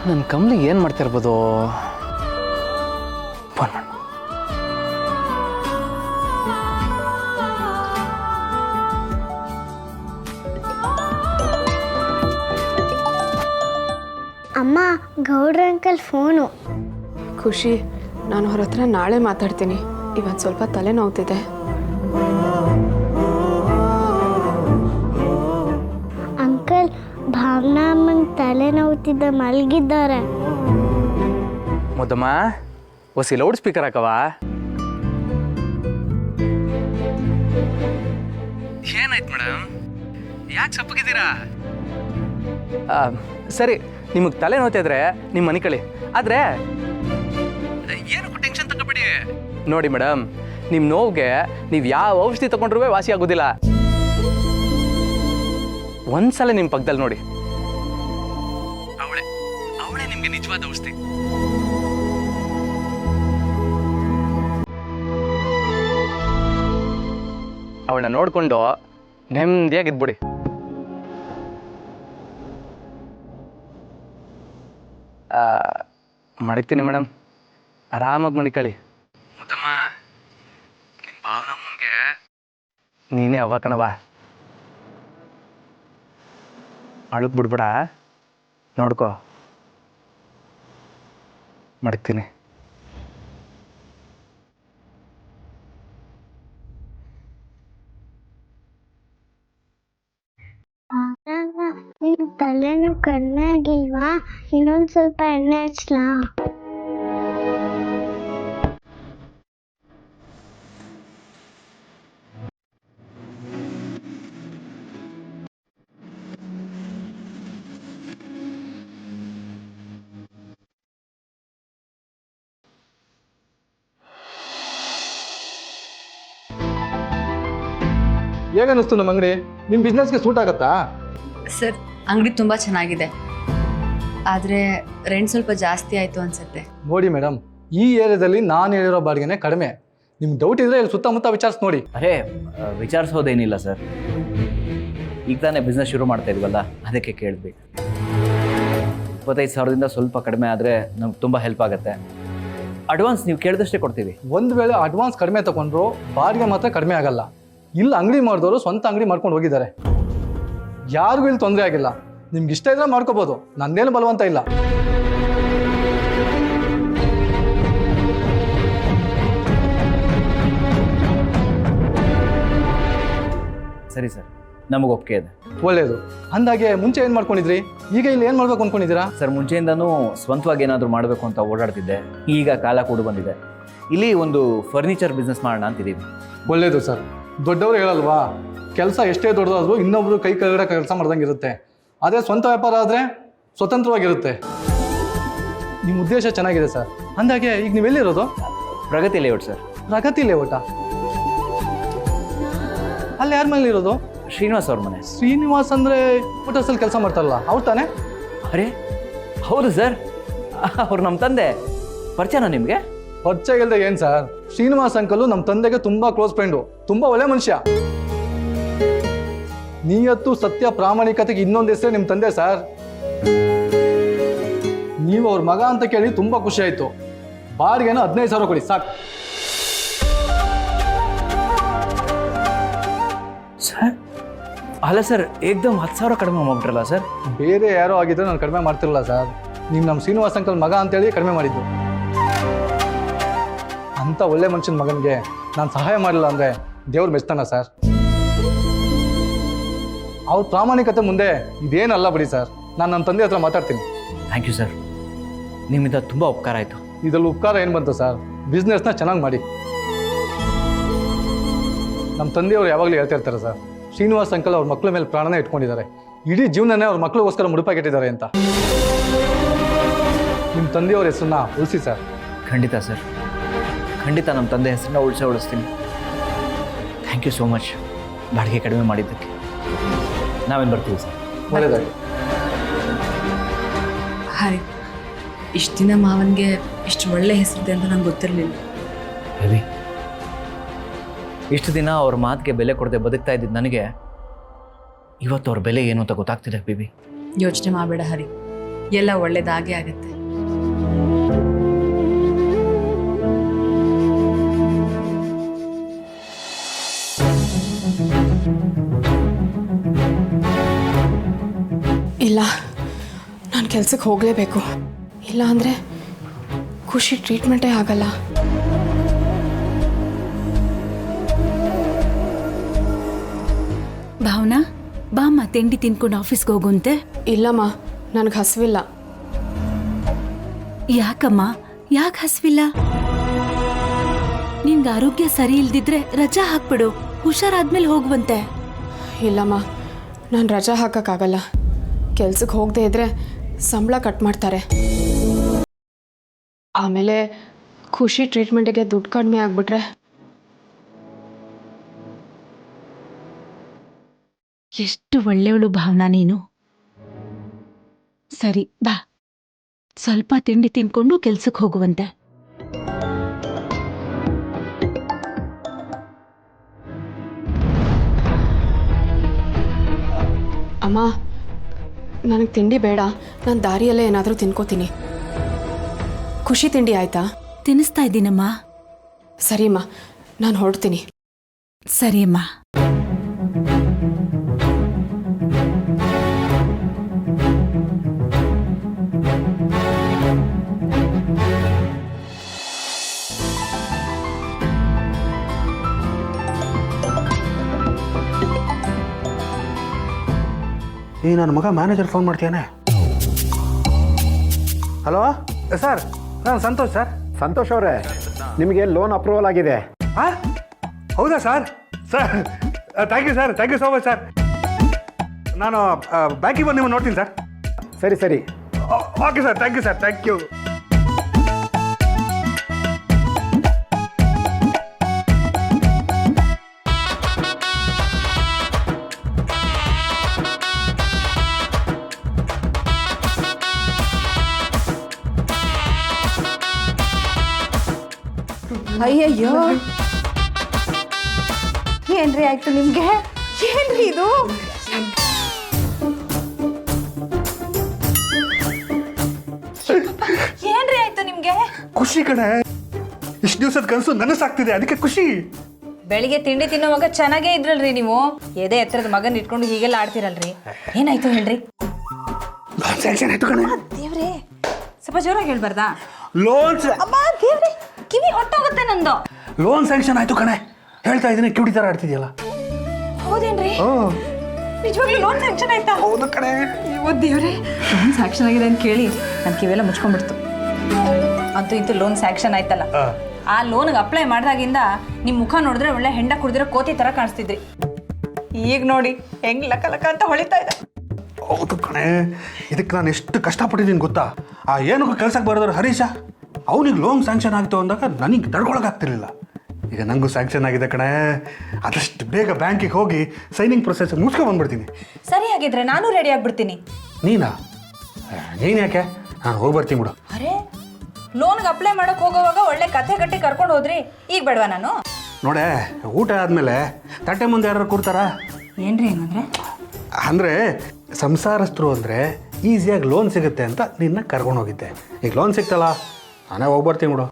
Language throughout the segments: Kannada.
ನನ್ನ ಕಮ್ಲಿ ಏನು ಮಾಡ್ತಿರ್ಬೋದು? ಫೋನ್ ಮಾಡು. ಅಮ್ಮ, ಗೌಡ್ರ ಅಂಕಲ್ ಫೋನು. ಖುಷಿ, ನಾನು ಅವ್ರ ಹತ್ರ ನಾಳೆ ಮಾತಾಡ್ತೀನಿ. ಇವತ್ತು ಸ್ವಲ್ಪ ತಲೆ ನೋವ್ತಿದೆ. ಅಂಕಲ್, ಭಾವನಾ ಅಮ್ಮಂಗೆ ತಲೆ ನೋವ್ತಿದ್ದ, ಮಲಗಿದ್ದಾರೆ. ಮುದ್ದಮ್ಮ, ಹೊಸಿ ಲೌಡ್ ಸ್ಪೀಕರ್ ಹಾಕವ. ಏನಾಯ್ತು ಮೇಡಮ್? ಯಾಕೆ ಸಪ್ಪಗಿದ್ದೀರಾ? ಸರಿ, ನಿಮಗೆ ತಲೆ ನೋಯ್ತಿದ್ರೆ ನಿಮ್ಮ ಮನೆ ಕಳಿ. ಆದರೆ ಏನಕ್ಕೂ ಟೆನ್ಷನ್ ತಗೋಬೇಡಿ. ನೋಡಿ ಮೇಡಮ್, ನಿಮ್ಮ ನೋವಿಗೆ ನೀವು ಯಾವ ಔಷಧಿ ತಗೊಂಡ್ರೂ ವಾಸಿ ಆಗೋದಿಲ್ಲ. ಒಂದ್ಸಲ ನಿಮ್ಮ ಪಕ್ಕದಲ್ಲಿ ನೋಡಿ, ಅವಳೇ ನಿಮಗೆ ನಿಜವಾದ ಔಷಧಿ. ಅವಳನ್ನ ನೋಡಿಕೊಂಡು ನೆಮ್ಮದಿಯಾಗಿದ್ಬಿಡಿ. ಮಡಿತೀನಿ ಮೇಡಮ್, ಆರಾಮಾಗಿ ಮಡಿಕಳಿ. ಮುದ್ದಮ್ಮ, ನಿಮ್ಮ ಭಾವನಮ್ಮಂಗೆ ನೀನೇ ಅವ್ವ ಕಣವ. ಅಳಕ್ ಬಿಡ್ಬೇಡ, ನೋಡ್ಕೋ. ಮಡಗ್ತೀನಿ. ನಿನ್ ತಲೆನೂ ಕಡಿಮೆ ಆಗಿಲ್ವಾ? ಇನ್ನೊಂದು ಸ್ವಲ್ಪ ಎಣ್ಣೆ ಹಚ್ಲಾ? ಹೇಗನ್ನಿಸ್ತು ನಮ್ಮ ಅಂಗಡಿ? ನಿಮ್ಮ ಬಿಸ್ನೆಸ್ಗೆ ಸೂಟ್ ಆಗುತ್ತಾ? ಸರ್, ಅಂಗಡಿ ತುಂಬ ಚೆನ್ನಾಗಿದೆ, ಆದರೆ ರೆಂಟ್ ಸ್ವಲ್ಪ ಜಾಸ್ತಿ ಆಯಿತು ಅನಿಸುತ್ತೆ. ನೋಡಿ ಮೇಡಮ್, ಈ ಏರಿಯಾದಲ್ಲಿ ನಾನು ಹೇಳಿರೋ ಬಾಡಿಗೆನೇ ಕಡಿಮೆ. ನಿಮ್ಗೆ ಡೌಟ್ ಇದ್ರೆ ಇಲ್ಲಿ ಸುತ್ತಮುತ್ತ ವಿಚಾರಿಸಿ ನೋಡಿ. ಅರೇ, ವಿಚಾರಿಸೋದೇನಿಲ್ಲ ಸರ್. ಈಗ ತಾನೇ ಬಿಸ್ನೆಸ್ ಶುರು ಮಾಡ್ತಾ ಇದ್ವಲ್ಲ, ಅದಕ್ಕೆ ಕೇಳಿದ್ವಿ. 25,000ದಿಂದ ಸ್ವಲ್ಪ ಕಡಿಮೆ ಆದರೆ ನಮ್ಗೆ ತುಂಬ ಹೆಲ್ಪ್ ಆಗುತ್ತೆ. ಅಡ್ವಾನ್ಸ್ ನೀವು ಕೇಳಿದಷ್ಟೇ ಕೊಡ್ತೀವಿ. ಒಂದು ವೇಳೆ ಅಡ್ವಾನ್ಸ್ ಕಡಿಮೆ ತಗೊಂಡ್ರು ಬಾಡಿಗೆ ಮಾತ್ರ ಕಡಿಮೆ ಆಗಲ್ಲ. ಇಲ್ಲಿ ಅಂಗಡಿ ಮಾಡಿದವರು ಸ್ವಂತ ಅಂಗಡಿ ಮಾಡ್ಕೊಂಡು ಹೋಗಿದ್ದಾರೆ. ಯಾರಿಗೂ ಇಲ್ಲಿ ತೊಂದರೆ ಆಗಿಲ್ಲ. ನಿಮ್ಗೆ ಇಷ್ಟ ಇದ್ರೆ ಮಾಡ್ಕೋಬೋದು, ನಂದೇನು ಬಲವಂತ ಇಲ್ಲ. ಸರಿ ಸರ್, ನಮಗೆ ಒಪ್ಪಿಗೆ ಇದೆ. ಒಳ್ಳೆಯದು. ಅಂದಾಗೆ ಮುಂಚೆ ಏನು ಮಾಡ್ಕೊಂಡಿದ್ರಿ? ಈಗ ಇಲ್ಲಿ ಏನು ಮಾಡ್ಬೇಕು ಅಂದ್ಕೊಂಡಿದ್ದೀರಾ? ಸರ್, ಮುಂಚೆಯಿಂದನೂ ಸ್ವಂತವಾಗಿ ಏನಾದರೂ ಮಾಡಬೇಕು ಅಂತ ಓಡಾಡ್ತಿದ್ದೆ. ಈಗ ಕಾಲ ಕೂಡ ಬಂದಿದೆ. ಇಲ್ಲಿ ಒಂದು ಫರ್ನಿಚರ್ ಬಿಸ್ನೆಸ್ ಮಾಡೋಣ ಅಂತಿದ್ದೀವಿ. ಒಳ್ಳೆಯದು ಸರ್. ದೊಡ್ಡವರು ಹೇಳಲ್ವಾ, ಕೆಲಸ ಎಷ್ಟೇ ದೊಡ್ಡದಾದ್ರೂ ಇನ್ನೊಬ್ರು ಕೈ ಕೆಳಗಡೆ ಕೆಲಸ ಮಾಡ್ದಂಗೆ ಇರುತ್ತೆ. ಅದೇ ಸ್ವಂತ ವ್ಯಾಪಾರ ಆದರೆ ಸ್ವತಂತ್ರವಾಗಿರುತ್ತೆ. ನಿಮ್ಮ ಉದ್ದೇಶ ಚೆನ್ನಾಗಿದೆ ಸರ್. ಅಂದಾಗೆ ಈಗ ನೀವೆಲ್ಲಿರೋದು? ಪ್ರಗತಿ ಲೇಔಟ್ ಸರ್. ಪ್ರಗತಿ ಲೇಔಟ? ಅಲ್ಲಿ ಯಾರ ಮನೇಲಿ ಇರೋದು? ಶ್ರೀನಿವಾಸ್ ಅವ್ರ ಮನೆ. ಶ್ರೀನಿವಾಸ್ ಅಂದರೆ ಹೋಟೆಲ್ಸಲ್ಲಿ ಕೆಲಸ ಮಾಡ್ತಾರಲ್ಲ, ಅವ್ರು ತಾನೆ? ಅರೇ ಹೌದು ಸರ್, ಅವ್ರು ನಮ್ಮ ತಂದೆ. ಪರಿಚಯನಾ ನಿಮಗೆ? ಪರಿಚಯ ಇಲ್ಲದೆ ಏನು ಸರ್? ಶ್ರೀನಿವಾಸ್ ಅಂಕಲು ನಮ್ಮ ತಂದೆಗೆ ತುಂಬ ಕ್ಲೋಸ್ ಫ್ರೆಂಡು, ತುಂಬ ಒಳ್ಳೆ ಮನುಷ್ಯ. ನಿಯತ್ತು, ಸತ್ಯ, ಪ್ರಾಮಾಣಿಕತೆಗೆ ಇನ್ನೊಂದು ಹೆಸರೇ ನಿಮ್ಮ ತಂದೆ ಸರ್. ನೀವು ಅವ್ರ ಮಗ ಅಂತ ಕೇಳಿ ತುಂಬ ಖುಷಿ ಆಯಿತು. ಬಾಡಿಗೆನ 15,000 ಕೊಡಿ ಸಾಕು. ಸರ್ ಅಲ್ಲ ಸರ್, ಏಕ್ದಮ್ 10,000 ಕಡಿಮೆ ಮಾಡ್ಬಿಟ್ರಲ್ಲ ಸರ್. ಬೇರೆ ಯಾರೋ ಆಗಿದ್ರೆ ನಾನು ಕಡಿಮೆ ಮಾಡ್ತಿರಲ್ಲ ಸರ್. ನೀವು ನಮ್ಮ ಶ್ರೀನಿವಾಸ್ ಅಂಕಲ್ ಮಗ ಅಂತೇಳಿ ಕಡಿಮೆ ಮಾಡಿದ್ದು. ಅಂಥ ಒಳ್ಳೆ ಮನುಷ್ಯನ ಮಗನಿಗೆ ನಾನು ಸಹಾಯ ಮಾಡಿಲ್ಲ ಅಂದರೆ ದೇವ್ರು ಮೆಚ್ತಾನ ಸರ್. ಅವ್ರ ಪ್ರಾಮಾಣಿಕತೆ ಮುಂದೆ ಇದೇನಲ್ಲ ಬಿಡಿ ಸರ್. ನಾನು ನಮ್ಮ ತಂದೆ ಹತ್ರ ಮಾತಾಡ್ತೀನಿ. ಥ್ಯಾಂಕ್ ಯು ಸರ್, ನಿಮ್ಮಿಂದ ತುಂಬ ಉಪಕಾರ ಆಯಿತು. ಇದರಲ್ಲಿ ಉಪಕಾರ ಏನು ಬಂತು ಸರ್? ಬಿಸ್ನೆಸ್ನ ಚೆನ್ನಾಗಿ ಮಾಡಿ. ನಮ್ಮ ತಂದೆಯವರು ಯಾವಾಗಲೂ ಹೇಳ್ತಾ ಇರ್ತಾರೆ ಸರ್, ಶ್ರೀನಿವಾಸ್ ಅಂಕಲ್ ಅವ್ರ ಮಕ್ಕಳ ಮೇಲೆ ಪ್ರಾಣನೇ ಇಟ್ಕೊಂಡಿದ್ದಾರೆ. ಇಡೀ ಜೀವನನೇ ಅವ್ರ ಮಕ್ಕಳಿಗೋಸ್ಕರ ಮುಡುಪಾಗಿಟ್ಟಿದ್ದಾರೆ ಅಂತ. ನಿಮ್ಮ ತಂದೆಯವ್ರ ಹೆಸರನ್ನ ಉಳಿಸಿ ಸರ್. ಖಂಡಿತ ಸರ್, ಖಂಡಿತ ನಮ್ಮ ತಂದೆ ಹೆಸರನ್ನ ಉಳಿಸ್ತೀನಿ. ಥ್ಯಾಂಕ್ ಯು ಸೋ ಮಚ್ ಬಾಡಿಗೆ ಕಡಿಮೆ ಮಾಡಿದ್ದಕ್ಕೆ. ನಾವೇನು ಬರ್ತೀವಿ ಸರ್. ಒಳ್ಳೆಯದಾಗಿ. ಹರಿ, ಇಷ್ಟು ದಿನ ಮಾವನಿಗೆ ಇಷ್ಟು ಒಳ್ಳೆ ಹೆಸರಿದೆ ಅಂತ ನಂಗೆ ಗೊತ್ತಿರಲಿಲ್ಲ. ರವಿ, ಇಷ್ಟು ದಿನ ಅವ್ರ ಮಾತಿಗೆ ಬೆಲೆ ಕೊಡದೆ ಬದುಕ್ತಾ ಇದ್ದಿದ್ದು ನನಗೆ ಇವತ್ತು ಅವ್ರ ಬೆಲೆ ಏನು ಅಂತ ಗೊತ್ತಾಗ್ತಿದೆ ಬೇಬಿ. ಯೋಚನೆ ಮಾಡಬೇಡ ಹರಿ, ಎಲ್ಲ ಒಳ್ಳೇದಾಗೇ ಆಗುತ್ತೆ. ಇಲ್ಲ, ನಾನು ಕೆಲ್ಸಕ್ಕೆ ಹೋಗಲೇಬೇಕು. ಇಲ್ಲ ಅಂದರೆ ಖುಷಿ ಟ್ರೀಟ್ಮೆಂಟೇ ಆಗಲ್ಲ. ಭಾವನಾ, ಬಾಮ್ಮ ತಿಂಡಿ ತಿನ್ಕೊಂಡು ಆಫೀಸ್ಗೆ ಹೋಗುಂತೆ. ಇಲ್ಲಮ್ಮ, ನನಗೆ ಹಸಿವಿಲ್ಲ. ಯಾಕಮ್ಮ, ಯಾಕೆ ಹಸ್ವಿಲ್ಲ? ನಿನ್ಗೆ ಆರೋಗ್ಯ ಸರಿ ಇಲ್ದಿದ್ರೆ ರಜಾ ಹಾಕ್ಬಿಡು, ಹುಷಾರಾದ್ಮೇಲೆ ಹೋಗುವಂತೆ. ಇಲ್ಲಮ್ಮ, ನಾನು ರಜಾ ಹಾಕೋಕ್ಕಾಗಲ್ಲ. ಕೆಲ್ಸಕ್ಕೆ ಹೋಗದೆ ಇದ್ರೆ ಸಂಬಳ ಕಟ್ ಮಾಡ್ತಾರೆ. ಆಮೇಲೆ ಖುಷಿ ಟ್ರೀಟ್ಮೆಂಟಿಗೆ ದುಡ್ಡು ಕಡಿಮೆ ಆಗಿಬಿಟ್ರೆ. ಎಷ್ಟು ಒಳ್ಳೆಯವಳು ಭಾವನಾ ನೀನು. ಸರಿ ಬಾ, ಸ್ವಲ್ಪ ತಿಂಡಿ ತಿನ್ಕೊಂಡು ಕೆಲ್ಸಕ್ಕೆ ಹೋಗುವಂತೆ. ಅಮ್ಮ, ನನಗೆ ತಿಂಡಿ ಬೇಡ. ನಾನು ದಾರಿಯಲ್ಲೇ ಏನಾದರೂ ತಿನ್ಕೋತೀನಿ. ಖುಷಿ ತಿಂಡಿ ಆಯ್ತಾ? ತಿನ್ನಿಸ್ತಾ ಇದ್ದೀನಮ್ಮ. ಸರಿಮ್ಮ, ನಾನು ಹೊರಡ್ತೀನಿ. ಸರಿಯಮ್ಮ. ಈ ನನ್ನ ಮಗ ಮ್ಯಾನೇಜರ್ ಫೋನ್ ಮಾಡ್ತೀಯಾನೆ. ಹಲೋ ಸರ್, ನಾನು ಸಂತೋಷ್ ಸರ್. ಸಂತೋಷ್ ಅವರೇ, ನಿಮಗೆ ಲೋನ್ ಅಪ್ರೂವಲ್ ಆಗಿದೆ. ಹಾಂ, ಹೌದಾ sir? Sir thank you sir, thank you so much sir. ನಾನು ಬ್ಯಾಂಕಿಗೆ ಬಂದು ನೀವು ನೋಡ್ತೀನಿ ಸರ್. ಸರಿ ಸರಿ, okay sir, thank you sir, thank you. ಅಯ್ಯಯ್ಯೋ, ಏನ್ರಿ ಆಯ್ತು ನಿಮ್ಗೆ? ಏನ್ರಿ ಇದು? ಏನ್ರಿ ಆಯ್ತು ನಿಮ್ಗೆ? ಖುಷಿ ಕಣೆ, ಇಷ್ಟು ದಿವಸದ ಕನಸು ನನಸಾಗ್ತಿದೆ, ಅದಕ್ಕೆ ಖುಷಿ. ಬೆಳಿಗ್ಗೆ ತಿಂಡಿ ತಿನ್ನೋವಾಗ ಚೆನ್ನಾಗೇ ಇದ್ರಲ್ರಿ ನೀವು. ಎದೆ ಎತ್ತರದ ಮಗನ್ ಇಟ್ಕೊಂಡು ಹೀಗೆಲ್ಲ ಆಡ್ತಿರಲ್ರಿ. ಏನಾಯ್ತು ಹೇಳ್ರಿ? ಲೋನ್ ಸ್ಯಾಂಕ್ಷನ್ ಆಯ್ತು ಕಣೆ. ದೇವ್ರೇ, ಸ್ವಲ್ಪ ಜೋರಾಗಿ ಹೇಳ್ಬಾರ್ದಾ? ಲೋನ್ ಅಮ್ಮ ದೇವ್ರೆ, ಕಿವಿ ಹೊಟ್ಟೋಗುತ್ತೆ ನಂದು. ಲೋನ್ ಸ್ಯಾಂಕ್ಷನ್ ಆಯ್ತು ಕಣೆ. ಹೇಳ್ತಾ ಇದ್ದೀನಿ, ಕಿವಿಡಿ ಥರ ಆಡ್ತಿದ್ಯಲ್ಲ. ಹೌದೇನ್ರಿ? ನಿಜವಾಗ್ಲೂ ಲೋನ್ ಸ್ಯಾಂಕ್ಷನ್ ಆಯ್ತಾ? ಹೌದು ಕಣೆ. ಅಯ್ಯೋ ದೇವ್ರೆ, ಲೋನ್ ಸ್ಯಾಂಕ್ಷನ್ ಆಗಿದೆ ಅಂತ ಕೇಳಿ ನನ್ನ ಕಿವೆಲ್ಲ ಮುಚ್ಕೊಂಡ್ಬಿಡ್ತು. ಅಂತೂ ಇಂತೂ ಲೋನ್ ಸ್ಯಾಂಕ್ಷನ್ ಆಯ್ತಲ್ಲ. ಆ ಲೋನ್ಗೆ ಅಪ್ಲೈ ಮಾಡಿದಾಗಿಂದ ನಿಮ್ಮ ಮುಖ ನೋಡಿದ್ರೆ ಒಳ್ಳೆ ಹೆಂಡ ಕುಡಿದಿರೋ ಕೋತಿ ತರ ಕಾಣಿಸ್ತಿದ್ರಿ. ಈಗ ನೋಡಿ ಹೆಂಗ್ ಲಕ ಲಕ ಅಂತ ಹೊಳಿತಾ ಇದೆ. ಹೌದು ಕಣೆ, ಇದಕ್ಕೆ ನಾನು ಎಷ್ಟು ಕಷ್ಟಪಟ್ಟಿದ್ದೀನಿ ಗೊತ್ತಾ? ಆ ಏನಕ್ಕೂ ಕೆಲ್ಸಕ್ಕೆ ಬರೋದ್ರ ಹರೀಶ, ಅವನಿಗೆ ಲೋನ್ ಸ್ಯಾಂಕ್ಷನ್ ಆಗ್ತು ಅಂದಾಗ ನನಗೆ ತಡ್ಕೊಳಕ್ಕಾಗ್ತಿರ್ಲಿಲ್ಲ. ಈಗ ನನಗೂ ಸ್ಯಾಂಕ್ಷನ್ ಆಗಿದೆ ಕಣೆ. ಆದಷ್ಟು ಬೇಗ ಬ್ಯಾಂಕಿಗೆ ಹೋಗಿ ಸೈನಿಂಗ್ ಪ್ರೊಸೆಸ್ ಮುಗಿಸ್ಕೊಂಡು ಬಂದ್ಬಿಡ್ತೀನಿ. ಸರಿ, ಹಾಗಿದ್ರೆ ನಾನು ರೆಡಿ ಆಗ್ಬಿಡ್ತೀನಿ. ನೀನು ಯಾಕೆ? ನಾನು ಹೋಗಿ ಬರ್ತೀನಿ ಬಿಡು. ಅರೆ, ಲೋನ್ಗೆ ಅಪ್ಲೈ ಮಾಡಕ್ ಹೋಗೋವಾಗ ಒಳ್ಳೆ ಕಥೆ ಕಟ್ಟಿ ಕರ್ಕೊಂಡು ಹೋದ್ರಿ, ಈಗ ಬೇಡವಾ ನಾನು? ನೋಡೆ, ಊಟ ಆದಮೇಲೆ ತಟ್ಟೆ ಮುಂದೆ ಯಾರು ಕೂರ್ತಾರ? ಏನ್ರಿ ಏನಂದ್ರೆ? ಅಂದರೆ ಸಂಸಾರಸ್ಥರು ಅಂದರೆ ಈಸಿಯಾಗಿ ಲೋನ್ ಸಿಗುತ್ತೆ ಅಂತ ನಿನ್ನ ಕರ್ಕೊಂಡು ಹೋಗಿದ್ದೆ. ಈಗ ಲೋನ್ ಸಿಗ್ತಲ್ಲ, ನಾನೇ ಹೋಗ್ಬರ್ತೀನಿ ಬಿಡು.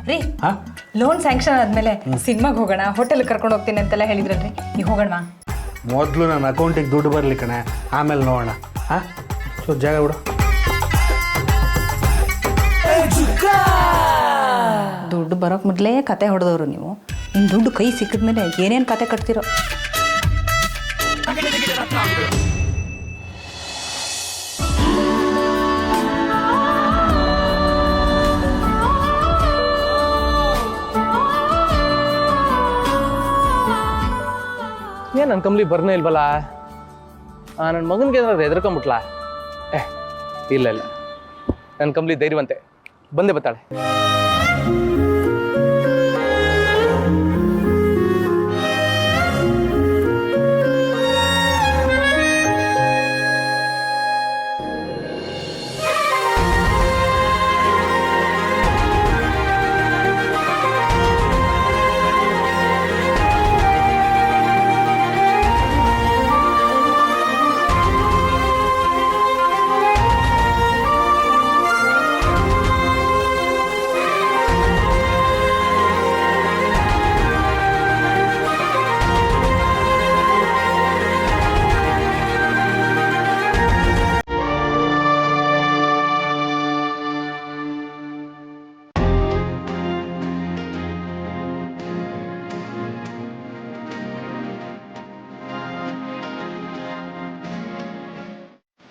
ರೀ, ಲೋನ್ ಸ್ಯಾಂಕ್ಷನ್ ಆದ್ಮೇಲೆ ಸಿನಿಮಾಗೆ ಹೋಗೋಣ, ಹೋಟೆಲ್ ಕರ್ಕೊಂಡು ಹೋಗ್ತೀನಿ ಅಂತೆಲ್ಲ ಹೇಳಿದ್ರಲ್ರಿ, ಈಗ ಹೋಗೋಣ. ಮೊದಲು ನನ್ನ ಅಕೌಂಟಿಗೆ ದುಡ್ಡು ಬರಲಿ ಕಣೆ, ಆಮೇಲೆ ನೋಡೋಣ. ಹಾಂ, ಸೊ ಜಾಗ ಬಿಡು. ದುಡ್ಡು ಬರೋಕ್ ಮೊದಲೇ ಕತೆ ಹೊಡೆದವರು ನೀವು. ಇನ್ನು ದುಡ್ಡು ಕೈ ಸಿಕ್ಕಿದ್ಮೇಲೆ ಏನೇನು ಕತೆ ಕಟ್ತಿರೋ. ಏನು ನನ್ನ ಕಂಪ್ನಿ ಬರ್ನೇ ಇಲ್ವಲ್ಲ? ನನ್ನ ಮಗನಿಗೆ ಏನಾದ್ರು ಹೆದರ್ಕೊಂಬಿಟ್ಲಾ? ಇಲ್ಲ ಇಲ್ಲ, ನನ್ನ ಕಂಪ್ನಿ ಧೈರ್ಯವಂತೆ, ಬಂದೇ ಬರ್ತಾಳೆ.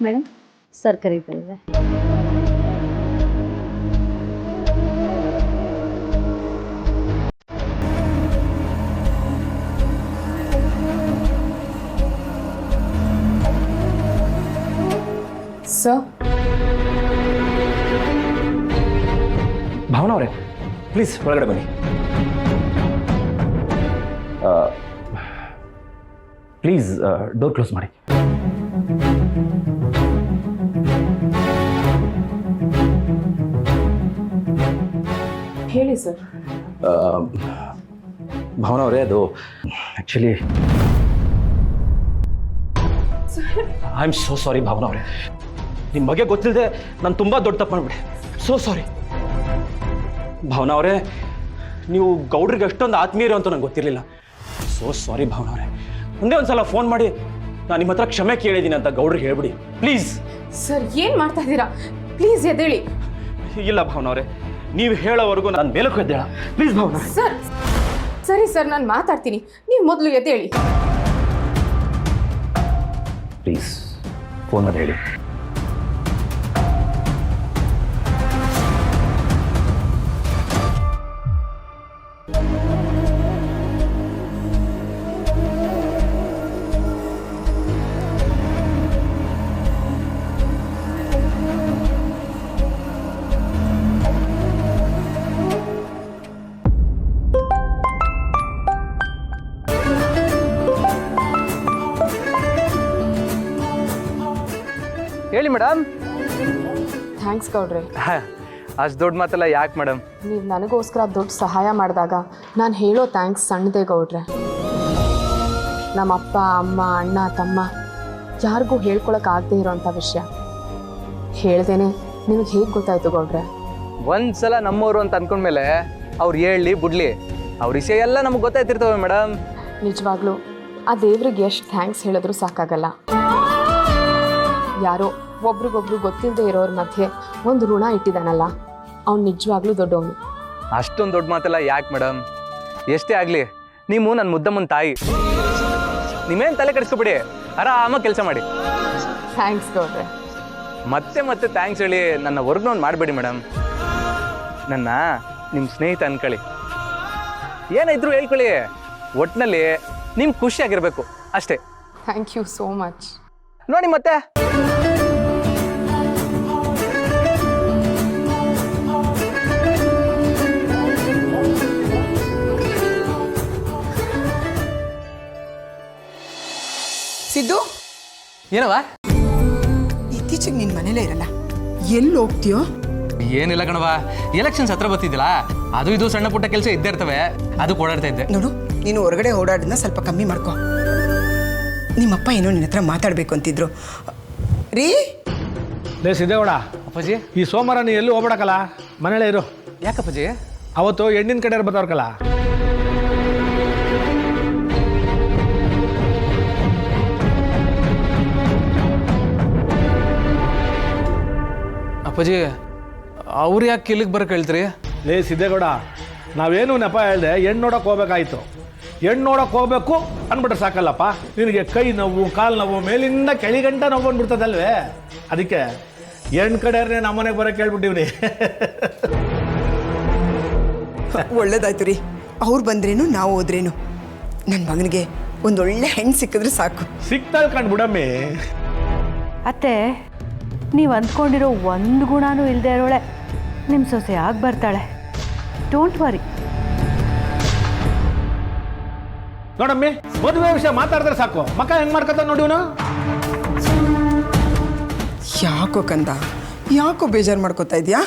ಮೇಡಮ್ ಸರ್ ಕರೀತಾರೆ. ಸರ್ ಭಾವನಾ ಅವರೇ ಪ್ಲೀಸ್ ಒಳಗಡೆ ಬನ್ನಿ. ಪ್ಲೀಸ್ ಡೋರ್ ಕ್ಲೋಸ್ ಮಾಡಿ. ಹೇಳಿ ಸರ್. ಭಾವನಾ ಅವರೇ ಅದು actually I am so sorry Bhavana ಅವರೇ. ನಿಮ್ಮ ಬಗ್ಗೆ ಗೊತ್ತಿಲ್ಲದೆ ನಾನು ತುಂಬ ದೊಡ್ಡ ತಪ್ಪು ಮಾಡಿಬಿಟ್ಟೆ. ಸೋ ಸಾರಿ ಭಾವನಾ ಅವರೇ. ನೀವು ಗೌಡ್ರಿಗೆ ಅಷ್ಟೊಂದು ಆತ್ಮೀಯರು ಅಂತ ನಂಗೆ ಗೊತ್ತಿರಲಿಲ್ಲ. ಸೋ ಸಾರಿ ಭಾವನಾ ಅವರೇ. ಒಂದೇ ಒಂದು ಸಲ ಫೋನ್ ಮಾಡಿ ನಾನು ನಿಮ್ಮ ಹತ್ರ ಕ್ಷಮೆ ಕೇಳಿದ್ದೀನಿ ಅಂತ ಗೌಡ್ರಿಗೆ ಹೇಳ್ಬಿಡಿ ಪ್ಲೀಸ್. ಸರ್ ಏನು ಮಾಡ್ತಾ ಇದ್ದೀರಾ? ಪ್ಲೀಸ್ ಎದ್ದೇಳಿ. ಇಲ್ಲ ಭಾವನಾ ಅವರೇ, ನೀವು ಹೇಳೋವರೆಗೂ ನಾನು ಮೇಲಕ್ಕೆ ಎದ್ದೇಳ. ಪ್ಲೀಸ್ ಭಾವನಾ. ಸರ್ ಸರಿ ಸರ್, ನಾನು ಮಾತಾಡ್ತೀನಿ, ನೀವು ಮೊದಲು ಎದ್ದೇಳಿ. ಪ್ಲೀಸ್ ಫೋನಲ್ಲಿ ಹೇಳಿ. ಹೇಳಿ ಮೇಡಮ್. ಥ್ಯಾಂಕ್ಸ್ ಗೌಡ್ರೆ. ಅಷ್ಟು ದೊಡ್ಡ ಮಾತೆಲ್ಲ ಯಾಕೆ ಮೇಡಮ್? ನೀವು ನನಗೋಸ್ಕರ ದೊಡ್ಡ ಸಹಾಯ ಮಾಡಿದಾಗ ನಾನು ಹೇಳೋ ಥ್ಯಾಂಕ್ಸ್ ಸಣ್ಣದೇ ಗೌಡ್ರೆ. ನಮ್ಮ ಅಪ್ಪ ಅಮ್ಮ ಅಣ್ಣ ತಮ್ಮ ಯಾರಿಗೂ ಹೇಳ್ಕೊಳಕ್ಕಾಗದೇ ಇರೋಂಥ ವಿಷಯ ಹೇಳ್ದೇನೆ ನಿಮಗೆ ಹೇಗೆ ಗೊತ್ತಾಯ್ತು ಗೌಡ್ರೆ? ಒಂದ್ಸಲ ನಮ್ಮವರು ಅಂತ ಅಂದ್ಕೊಂಡ್ಮೇಲೆ ಅವ್ರು ಹೇಳಲಿ ಬಿಡ್ಲಿ ಅವ್ರ ವಿಷಯ ಎಲ್ಲ ನಮಗೆ ಗೊತ್ತಾಯ್ತಿರ್ತವೆ ಮೇಡಮ್. ನಿಜವಾಗ್ಲೂ ಆ ದೇವ್ರಿಗೆ ಎಷ್ಟು ಥ್ಯಾಂಕ್ಸ್ ಹೇಳಿದ್ರೂ ಸಾಕಾಗಲ್ಲ. ಯಾರೋ ಒಬ್ರಿಗೊಬ್ರು ಗೊತ್ತಿಲ್ಲದೆ ಇರೋರ ಮಧ್ಯೆ ಒಂದು ಋಣ ಇಟ್ಟಿದ್ದಾನಲ್ಲ, ಅವ್ನು ನಿಜವಾಗ್ಲೂ ದೊಡ್ಡವನು. ಅಷ್ಟೊಂದು ದೊಡ್ಡ ಮಾತೆಲ್ಲ ಯಾಕೆ ಮೇಡಮ್? ಎಷ್ಟೇ ಆಗಲಿ ನೀವು ನನ್ನ ಮುದ್ದಮ್ಮನ ತಾಯಿ. ನೀವೇನು ತಲೆ ಕೆಡಿಸ್ಕೊಬಿಡಿ, ಆರಾಮಾಗಿ ಕೆಲಸ ಮಾಡಿ. ಥ್ಯಾಂಕ್ಸ್ ಗೌಡ್ರೆ. ಮತ್ತೆ ಮತ್ತೆ ಥ್ಯಾಂಕ್ಸ್ ಹೇಳಿ ನನ್ನ ಹೊರ್ಗ್ನವ್ನು ಮಾಡಬೇಡಿ ಮೇಡಮ್. ನನ್ನ ನಿಮ್ಮ ಸ್ನೇಹಿತ ಅನ್ಕೊಳ್ಳಿ. ಏನಿದ್ರು ಹೇಳ್ಕೊಳ್ಳಿ, ಒಟ್ಟಿನಲ್ಲಿ ನಿಮ್ಗೆ ಖುಷಿಯಾಗಿರ್ಬೇಕು ಅಷ್ಟೇ. Thank you so much. ನೋಡಿ ಮತ್ತೆ ಸಿದ್ದು, ಏನವ? ಇತ್ತೀಚೆಗೆ ನಿನ್ನ ಮನೇಲೇ ಇರಲ್ಲ, ಎಲ್ಲಿ ಹೋಗ್ತೀಯೋ? ಏನಿಲ್ಲ ಕಣವ, ಎಲೆಕ್ಷನ್ಸ್ ಹತ್ರ ಬರ್ತಿದ್ದಿಲ್ಲ, ಅದು ಇದು ಸಣ್ಣ ಪುಟ್ಟ ಕೆಲಸ ಇದ್ದೇ ಇರ್ತವೆ, ಅದು ಓಡಾಡ್ತಾ ಇದ್ದೆ. ನೋಡು, ನೀನು ಹೊರಗಡೆ ಓಡಾಡೋದನ್ನ ಸ್ವಲ್ಪ ಕಮ್ಮಿ ಮಾಡ್ಕೊ. ನಿಮ್ಮಪ್ಪ ಏನೋ ನಿನ್ನ ಹತ್ರ ಮಾತಾಡಬೇಕು ಅಂತಿದ್ರು ರೀ. ಲೇ ಸಿದ್ದೇಗೌಡ, ಅಪ್ಪಾಜಿ ಈ ಸೋಮವಾರ ನೀ ಎಲ್ಲೂ ಹೋಗ್ಬಿಡಕಲ್ಲ, ಮನೇಲೇ ಇರು. ಯಾಕಪ್ಪಾಜಿ? ಅವತ್ತು ಹೆಣ್ಣಿನ ಕಡೆ ಬರ್ತಾವ್ರಕಲ್ಲ. ಅಪ್ಪಾಜಿ ಅವ್ರು ಯಾಕೆ ಇಲ್ಲಿಗೆ ಬರಕ್ಕೆ ಹೇಳ್ತೀರಿ? ಲೇ ಸಿದ್ದೇಗೌಡ, ನಾವೇನು ನೆಪ ಹೇಳ್ದೆ ಹೆಣ್ಣು ನೋಡೋಕೆ ಹೋಗ್ಬೇಕಾಯ್ತು. ಹೆಣ್ಣು ನೋಡೋಕೆ ಹೋಗ್ಬೇಕು ಅಂದ್ಬಿಟ್ರೆ ಸಾಕಲ್ಲಪ್ಪ, ನಿನಗೆ ಕೈ ನೋವು ಕಾಲು ನೋವು ಮೇಲಿಂದ ಕೆಳಿಗಂಟ ನೋವು ಬಂದ್ಬಿಡ್ತದಲ್ವೇ. ಅದಕ್ಕೆ ಹೆಣ್ಣು ಕಡೆಯವ್ರನ್ನೇ ನಮ್ಮನೆಗೆ ಬರೋಕೆ ಕೇಳ್ಬಿಟ್ಟಿವ್ನಿ. ಒಳ್ಳೇದಾಯ್ತು ರೀ, ಅವ್ರು ಬಂದ್ರೇನು ನಾವು ಹೋದ್ರೇನು, ನನ್ನ ಮಗನಿಗೆ ಒಂದೊಳ್ಳೆ ಹೆಣ್ಣು ಸಿಕ್ಕಿದ್ರೆ ಸಾಕು. ಸಿಕ್ತಲ್ ಕಂಡು ಬಿಡಮ್ಮಿ. ಅತ್ತೆ, ನೀವು ಅಂದ್ಕೊಂಡಿರೋ ಒಂದು ಗುಣನೂ ಇಲ್ಲದೆ ಇರೋಳೆ ನಿಮ್ಮ ಸೊಸೆ ಆಗಿ ಬರ್ತಾಳೆ. Don't worry. ನೋಡಮ್ಮಿ, ಮದುವೆ ವಿಷಯ ಮಾತಾಡಿದ್ರೆ ಸಾಕು, ಮಕ್ಕ ಹೆಂಗ್ ಮಾಡ್ಕೊತ ನೋಡಿವ್ನು. ಯಾಕೋ ಕಂದ, ಯಾಕೋ ಬೇಜಾರು ಮಾಡ್ಕೋತಾ ಇದೆಯಾ?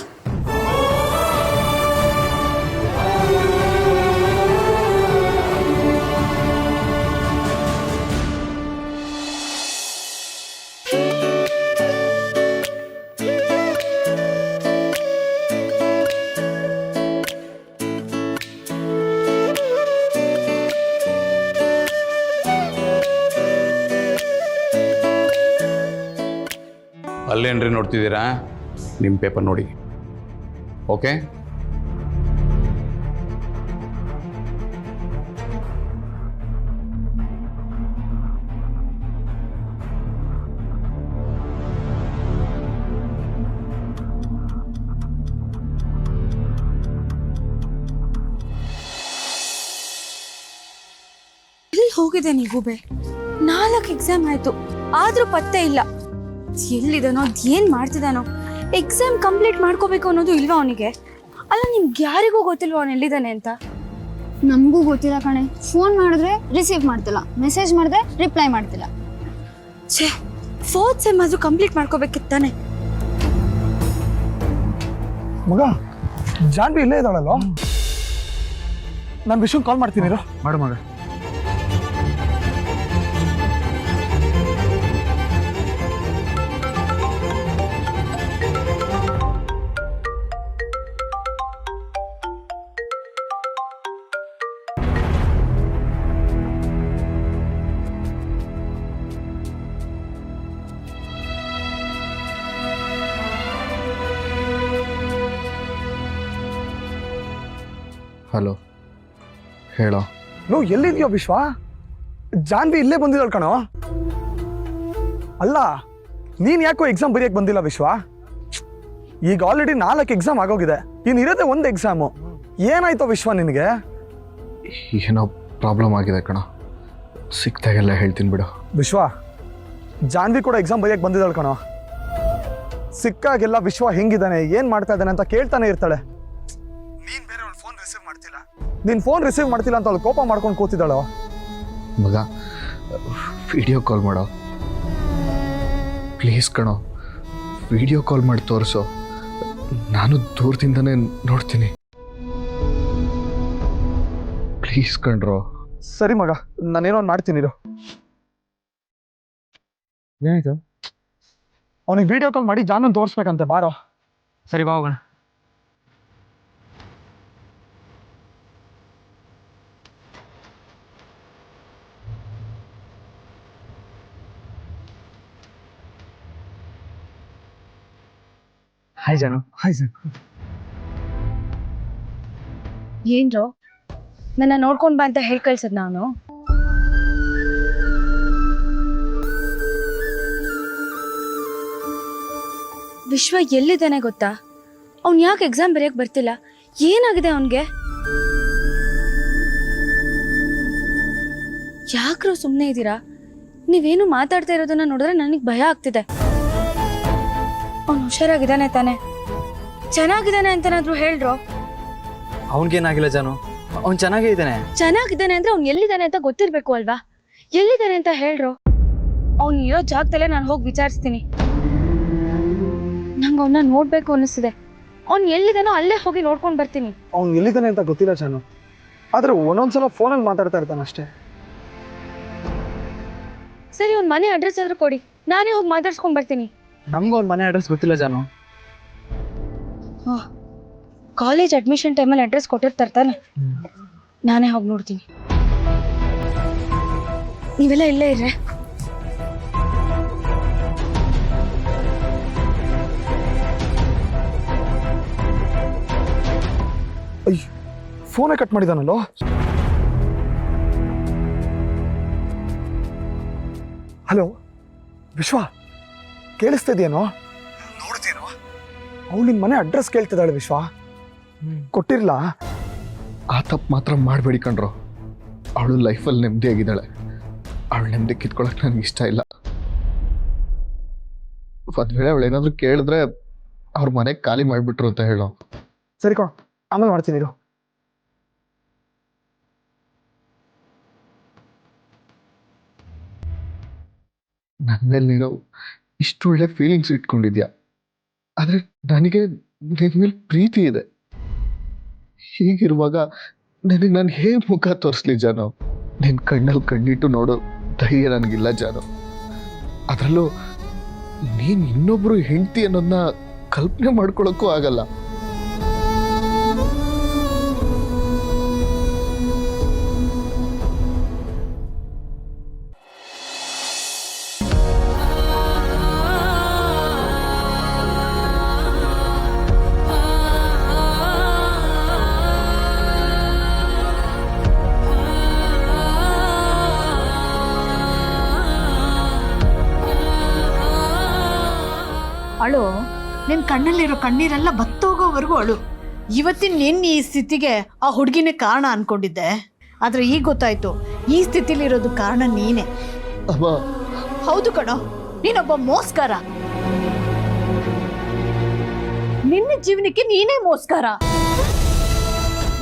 ಅಲ್ಲೇನ್ರಿ ನೋಡ್ತಿದ್ದೀರಾ? ನಿಮ್ಮ ಪೇಪರ್ ನೋಡಿ. ಓಕೆ, ಹೋಗಿದೆ ನೀವು ಬೇ 4 ಎಕ್ಸಾಮ್ ಆಯ್ತು ಆದ್ರೂ ಪತ್ತೆ ಇಲ್ಲ. ಎಲ್ಲಿದಾನೋ ಏನ್ ಮಾಡ್ತಿದಾನೋ. ಎಕ್ಸಾಮ್ ಕಂಪ್ಲೀಟ್ ಮಾಡ್ಕೋಬೇಕು ಅನ್ನೋದು ಇಲ್ವಾ ಅವನಿಗೆ? ಅಲ್ಲ ನಿಮ್ಗೆ ಯಾರಿಗೂ ಗೊತ್ತಿಲ್ವಾ ಅವನು ಎಲ್ಲಿದ್ದಾನೆ ಅಂತ? ನಮಗೂ ಗೊತ್ತಿಲ್ಲ ಕಣೆ. ಫೋನ್ ಮಾಡಿದ್ರೆ ರಿಸೀವ್ ಮಾಡ್ತಿಲ್ಲ, ಮೆಸೇಜ್ ಮಾಡಿದ್ರೆ ರಿಪ್ಲೈ ಮಾಡ್ತಿಲ್ಲ. ಛೇ, 4th ಸೆಮ್ ಆದ್ರೂ ಕಂಪ್ಲೀಟ್ ಮಾಡ್ಕೋಬೇಕಿತ್ತಾನೆ. ಮಗ ಜಾನ್ವಿ ಇಲ್ಲೇ ಇದ್ದಾಳಲ್ಲ, ನಾನು ವಿಶ್ವನ್ ಕಾಲ್ ಮಾಡ್ತೀನಿ. ಮಾಡು ಮಗ. ಹಲೋ, ಹೇಳೋ. ನೀವು ಎಲ್ಲಿದ್ಯೋ ವಿಶ್ವ? ಜಾನ್ವಿ ಇಲ್ಲೇ ಬಂದಿದ್ದಾಳ ಕಣೋ. ಅಲ್ಲ, ನೀನು ಯಾಕೋ ಎಕ್ಸಾಮ್ ಬರೆಯಕ್ಕೆ ಬಂದಿಲ್ಲ ವಿಶ್ವ? ಈಗ ಆಲ್ರೆಡಿ 4 ಎಕ್ಸಾಮ್ ಆಗೋಗಿದೆ, ಇನ್ನು ಇರೋದೇ 1 ಎಕ್ಸಾಮು. ಏನಾಯ್ತೋ ವಿಶ್ವ ನಿನಗೆ? ಏನೋ ಪ್ರಾಬ್ಲಮ್ ಆಗಿದೆ ಕಣ, ಸಿಕ್ತಾಗೆಲ್ಲ ಹೇಳ್ತೀನಿ ಬಿಡು. ವಿಶ್ವ, ಜಾನ್ವಿ ಕೂಡ ಎಕ್ಸಾಮ್ ಬರೆಯಕ್ಕೆ ಬಂದಿದ್ದಾಳ ಕಣೋ. ಸಿಕ್ಕಾಗೆಲ್ಲ ವಿಶ್ವ ಹೆಂಗಿದ್ದಾನೆ, ಏನು ಮಾಡ್ತಾ ಇದ್ದಾನೆ ಅಂತ ಕೇಳ್ತಾನೆ ಇರ್ತಾಳೆ. ನೀನು ಬೇರೆ ಅವ್ಳು ಫೋನ್ ರಿಸೀವ್ ಮಾಡ್ತಿಲ್ಲ, ನೀನು ಫೋನ್ ರಿಸೀವ್ ಮಾಡ್ತಿಲ್ಲ ಅಂತ ಅವಳು ಕೋಪ ಮಾಡ್ಕೊಂಡು ಕೂತಿದ್ದಾಳೋ. ಮಗ, ವಿಡಿಯೋ ಕಾಲ್ ಮಾಡೋ ಪ್ಲೀಸ್ ಕಣೋ. ವಿಡಿಯೋ ಕಾಲ್ ಮಾಡಿ ತೋರಿಸೋ, ನಾನು ದೂರದಿಂದನೇ ನೋಡ್ತೀನಿ. ಪ್ಲೀಸ್ ಕಣ್ರೋ. ಸರಿ ಮಗ, ನಾನೇನೋ ಮಾಡ್ತೀನಿ. ಏನಾಯ್ತು? ಅವನಿಗೆ ವಿಡಿಯೋ ಕಾಲ್ ಮಾಡಿ ಜಾನನ್ ತೋರಿಸ್ಬೇಕಂತೆ, ಬಾರೋ. ಸರಿ ಬಾ ಹೋಗೋಣ. ಹಾಯ್ ಜಾನು. Hi sir. ಏನ್ರೋ ನನ್ನ ನೋಡ್ಕೊಂಡ್ ಬಾ ಅಂತ ಹೇಳಿ ಕಳ್ಸದ್ ನಾನು? ವಿಶ್ವ ಎಲ್ಲಿದ್ದಾನೆ ಗೊತ್ತಾ? ಅವ್ನು ಯಾಕೆ ಎಕ್ಸಾಮ್ ಬರೆಯಕ್ ಬರ್ತಿಲ್ಲ? ಏನಾಗಿದೆ ಅವನ್ಗೆ? ಯಾಕ್ರೋ ಸುಮ್ಮನೆ ಇದ್ದೀರಾ? ನೀವೇನು ಮಾತಾಡ್ತಾ ಇರೋದನ್ನ ನೋಡಿದ್ರೆ ನನಗೆ ಭಯ ಆಗ್ತಿದೆ. ಅವ್ನು ಹುಷಾರಾಗಿದ್ದಾನೆ ತಾನೆ? ಚೆನ್ನಾಗಿದ್ದಾನೆ ಅಂತನಾದ್ರೂ ಹೇಳ್ರೋ. ಅವನಿಗೇನಾಗಿಲ್ಲ ಜಾನು, ಅವ್ನು ಚೆನ್ನಾಗೇ ಇದ್ದಾನೆ. ಚೆನ್ನಾಗಿದ್ದಾನೆ ಅಂದ್ರೆ ಅವ್ನು ಎಲ್ಲಿದ್ದಾನೆ ಅಂತ ಗೊತ್ತಿರ್ಬೇಕು ಅಲ್ವಾ? ಎಲ್ಲಿದ್ದಾನೆ ಅಂತ ಹೇಳ್ರೋ. ಅವ್ನು ಇರೋ ಜಾಗದಲ್ಲೇ ನಾನು ಹೋಗಿ ವಿಚಾರಿಸ್ತೀನಿ. ನಂಗೆ ಅವನ್ನ ನೋಡ್ಬೇಕು ಅನ್ನಿಸ್ತಿದೆ. ಅವ್ನು ಎಲ್ಲಿದ್ದಾನೋ ಅಲ್ಲೇ ಹೋಗಿ ನೋಡ್ಕೊಂಡು ಬರ್ತೀನಿ. ಅವ್ನು ಎಲ್ಲಿದ್ದಾನೆ ಅಂತ ಗೊತ್ತಿಲ್ಲ ಜಾನು, ಆದ್ರೆ ಒಂದೊಂದ್ಸಲ ಫೋನಲ್ಲಿ ಮಾತಾಡ್ತಾ ಇರ್ತಾನೆ ಅಷ್ಟೇ. ಸರಿ, ಅವ್ನ ಮನೆ ಅಡ್ರೆಸ್ ಆದ್ರೂ ಕೊಡಿ, ನಾನೇ ಹೋಗಿ ಮಾತಾಡ್ಸ್ಕೊಂಡ್ ಬರ್ತೀನಿ. ನಮಗೂ ಅವ್ನ ಮನೆ ಅಡ್ರೆಸ್ ಗೊತ್ತಿಲ್ಲ ಜಾನು. ಕಾಲೇಜ್ ಅಡ್ಮಿಷನ್ ಟೈಮಲ್ಲಿ ಅಡ್ರೆಸ್ ಕೊಟ್ಟಿರ್ತಾರೆ ತಾನೆ, ನಾನೇ ಹೋಗಿ ನೋಡ್ತೀನಿ. ನೀವೆಲ್ಲ ಇಲ್ಲೇ ಇರ್ರೆ. ಅಯ್ಯ, ಫೋನೇ ಕಟ್ ಮಾಡಿದಾನಲ್ಲೋ. ಹಲೋ ವಿಶ್ವ, ಕೇಳಿಸ್ತಾ ಇದೆಯೇನೋ? ನೋಡ್ತೀನೋ, ಅವಳು ನಿನ್ನ ಮನೆ ಅಡ್ರೆಸ್ ಕೇಳ್ತಿದ್ದಾಳೆ ವಿಶ್ವ. ಕೊಟ್ಟಿರಲ್ಲ. ಆ ತಪ್ಪು ಮಾತ್ರ ಮಾಡಬೇಡಿ ಕಣ್ರೋ. ಅವಳು ಲೈಫಲ್ಲಿ ನೆಮ್ಮದಿಯಾಗಿದ್ದಾಳೆ. ಅವಳು ನೆಮ್ಮದಿ ಕಿತ್ಕೊಳಕ್ಕೆ ನನಗೆ ಇಷ್ಟ ಇಲ್ಲ. ಒಂದು ವೇಳೆ ಅವಳು ಏನಾದರೂ ಕೇಳಿದ್ರೆ ಅವ್ರ ಮನೆಗೆ ಖಾಲಿ ಮಾಡಿಬಿಟ್ರು ಅಂತ ಹೇಳೋ. ಸರಿ ಕಣ, ಆಮೇಲೆ ಮಾಡ್ತೀನಿ. ನನ್ನ ಮೇಲೆ ನೀನು ಇಷ್ಟು ಒಳ್ಳೆ ಫೀಲಿಂಗ್ಸ್ ಇಟ್ಕೊಂಡಿದ್ಯಾ, ಆದರೆ ನನಗೆ ನಿನ್ನ ಮೇಲೆ ಪ್ರೀತಿ ಇದೆ. ಹೀಗಿರುವಾಗ ನನಗೆ ನಾನು ಹೇಗೆ ಮುಖ ತೋರಿಸ್ಲಿ ಜಾನು? ನಿನ್ನ ಕಣ್ಣಲ್ಲಿ ಕಣ್ಣಿಟ್ಟು ನೋಡೋ ಧೈರ್ಯ ನನಗಿಲ್ಲ ಜಾನು. ಅದರಲ್ಲೂ ನೀನು ಇನ್ನೊಬ್ರು ಹೆಂಡತಿ ಅನ್ನೋದನ್ನ ಕಲ್ಪನೆ ಮಾಡ್ಕೊಳ್ಳೋಕ್ಕೂ ಆಗಲ್ಲ. ಅಳು, ನಿನ್ನ ಕಣ್ಣಲ್ಲಿರೋ ಕಣ್ಣೀರೆಲ್ಲ ಬತ್ತೋಗೋವರೆಗೂ ಅಳು. ಇವತ್ತಿನ ನಿನ್ನ ಈ ಸ್ಥಿತಿಗೆ ಆ ಹುಡುಗಿನೇ ಕಾರಣ ಅನ್ಕೊಂಡಿದ್ದೆ, ಆದರೆ ಈಗ ಗೊತ್ತಾಯ್ತು ಈ ಸ್ಥಿತಿಲಿರೋದು ಕಾರಣ ನೀನೇ. ಅಮ್ಮ ಹೌದು ಕಣೋ, ನೀನೊಬ್ಬ ಮೋಸ್ಕರ. ನಿನ್ನ ಜೀವನಕ್ಕೆ ನೀನೇ ಮೋಸ್ಕರ.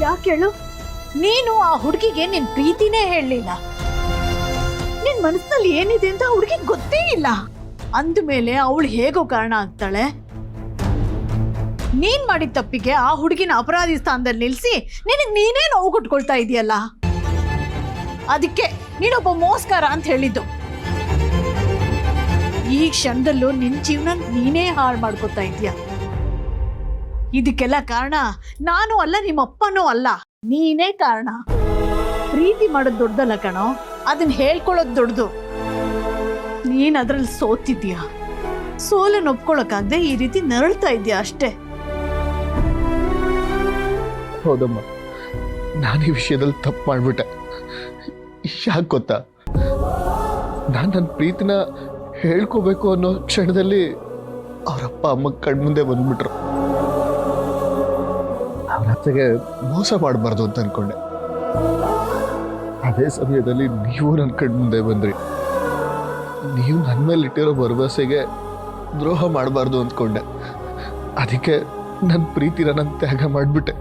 ಯಾಕೆ ಹೇಳು? ನೀನು ಆ ಹುಡುಗಿಗೆ ನಿನ್ ಪ್ರೀತಿನೇ ಹೇಳಲಿಲ್ಲ. ನಿನ್ ಮನಸ್ಸಿನಲ್ಲಿ ಏನಿದೆ ಅಂತ ಹುಡುಗಿಗೆ ಗೊತ್ತೇ ಇಲ್ಲ. ಅಂದಮೇಲೆ ಅವಳು ಹೇಗೋ ಕಾರಣ ಆಗ್ತಾಳೆ? ನೀನ್ ಮಾಡಿದ ತಪ್ಪಿಗೆ ಆ ಹುಡುಗಿನ ಅಪರಾಧಿ ಸ್ಥಾನದಲ್ಲಿ ನಿಲ್ಸಿ ನಿನಗೆ ನೀನೇ ನೋವು ಕೊಟ್ಕೊಳ್ತಾ ಇದೆಯಲ್ಲ. ಅದಕ್ಕೆ ನೀನೊಬ್ಬ ಮೋಸ್ಕರ ಅಂತ ಹೇಳಿದ್ದು. ಈ ಕ್ಷಣದಲ್ಲೂ ನಿನ್ ಜೀವನ ನೀನೇ ಹಾಳು ಮಾಡ್ಕೊತಾ ಇದೀಯ. ಇದಕ್ಕೆಲ್ಲ ಕಾರಣ ನಾನು ಅಲ್ಲ, ನಿಮ್ಮಪ್ಪನೂ ಅಲ್ಲ, ನೀನೇ ಕಾರಣ. ಪ್ರೀತಿ ಮಾಡೋದು ದೊಡ್ಡದಲ್ಲ ಕಣೋ, ಅದನ್ನ ಹೇಳ್ಕೊಳ್ಳೋದು ದೊಡ್ಡದು. ನೀನ್ ಅದ್ರಲ್ಲಿ ಸೋತಿದ್ಯಾ. ಸೋಲನ್ನು ಒಪ್ಕೊಳಕ್ಕಾಗದೆ ಈ ರೀತಿ ನರಳ್ತಾ ಇದೀಯ ಅಷ್ಟೇ. ಹೌದಮ್ಮ, ನಾನು ಈ ವಿಷಯದಲ್ಲಿ ತಪ್ಪು ಮಾಡ್ಬಿಟ್ಟೆ. ಯಾಕೆ ಗೊತ್ತಾ, ನಾನು ನನ್ನ ಪ್ರೀತಿನ ಹೇಳ್ಕೋಬೇಕು ಅನ್ನೋ ಕ್ಷಣದಲ್ಲಿ ಅವರಪ್ಪ ಅಮ್ಮ ಕಣ್ಮುಂದೆ ಬಂದ್ಬಿಟ್ರು. ಅವ್ರ ಅತ್ತೆಗೆ ಮೋಸ ಮಾಡಬಾರ್ದು ಅಂತ ಅನ್ಕೊಂಡೆ. ಅದೇ ಸಮಯದಲ್ಲಿ ನೀವು ನನ್ನ ಕಣ್ಮುಂದೆ ಬಂದ್ರಿ. ನೀವು ನನ್ನ ಮೇಲೆ ಇಟ್ಟಿರೋ ಭರವಸೆಗೆ ದ್ರೋಹ ಮಾಡಬಾರ್ದು ಅಂದ್ಕೊಂಡೆ. ಅದಕ್ಕೆ ನನ್ನ ಪ್ರೀತಿನ ನಾನು ತ್ಯಾಗ ಮಾಡಿಬಿಟ್ಟೆ.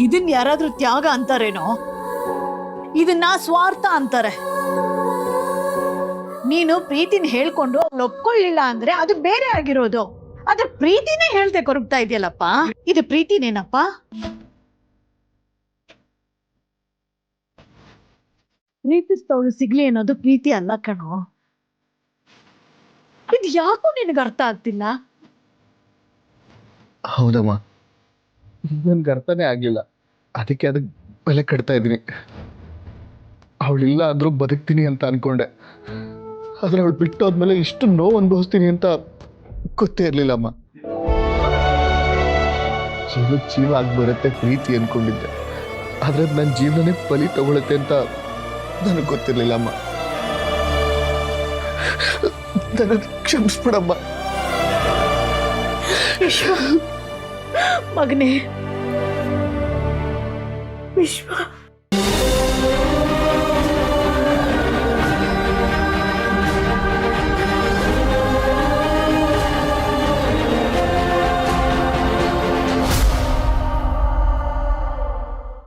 ಇದನ್ನ ಯಾರಾದ್ರೂ ತ್ಯಾಗ ಅಂತಾರೇನೋ? ಇದನ್ನ ಸ್ವಾರ್ಥ ಅಂತಾರೆ. ನೀನು ಪ್ರೀತಿನ ಹೇಳ್ಕೊಂಡು ಒಪ್ಕೊಳ್ಳಿಲ್ಲ ಅಂದ್ರೆ ಅದು ಬೇರೆ ಆಗಿರೋದು. ಆದ್ರೆ ಪ್ರೀತಿನೇ ಹೇಳ್ದೆ ಕೊರಗ್ತಾ ಇದೆಯಲ್ಲಪ್ಪ, ಇದು ಪ್ರೀತಿನೇನಪ್ಪ? ಪ್ರೀತಿಸ್ತವಳು ಸಿಗ್ಲಿ ಅನ್ನೋದು ಪ್ರೀತಿ ಅಲ್ಲ ಕಣೋ. ಇದು ಯಾಕೋ ನಿನಗೆ ಅರ್ಥ ಆಗ್ತಿಲ್ಲ. ಹೌದಮ್ಮ, ನನ್ಗೆ ಅರ್ಥನೇ ಆಗಲಿಲ್ಲ. ಅದಕ್ಕೆ ಅದಕ್ಕೆ ಬೆಲೆ ಕಟ್ತಾ ಇದ್ದೀನಿ. ಅವಳಿಲ್ಲ ಅಂದ್ರೂ ಬದುಕ್ತೀನಿ ಅಂತ ಅನ್ಕೊಂಡೆ. ಆದರೆ ಅವಳು ಬಿಟ್ಟೋದ್ಮೇಲೆ ಇಷ್ಟು ನೋವು ಅನುಭವಿಸ್ತೀನಿ ಅಂತ ಗೊತ್ತೇ ಇರಲಿಲ್ಲಮ್ಮ. ಜೀವ ಆಗಿ ಬರುತ್ತೆ ಪ್ರೀತಿ ಅನ್ಕೊಂಡಿದ್ದೆ. ಆದರೆ ನನ್ನ ಜೀವನನೇ ಬಲಿ ತಗೊಳುತ್ತೆ ಅಂತ ನನಗೆ ಗೊತ್ತಿರಲಿಲ್ಲಮ್ಮ. ನನ್ನ ಕ್ಷಮಿಸ್ಬಿಡಮ್ಮ. ಮಗನೇ ವಿಶ್ವ.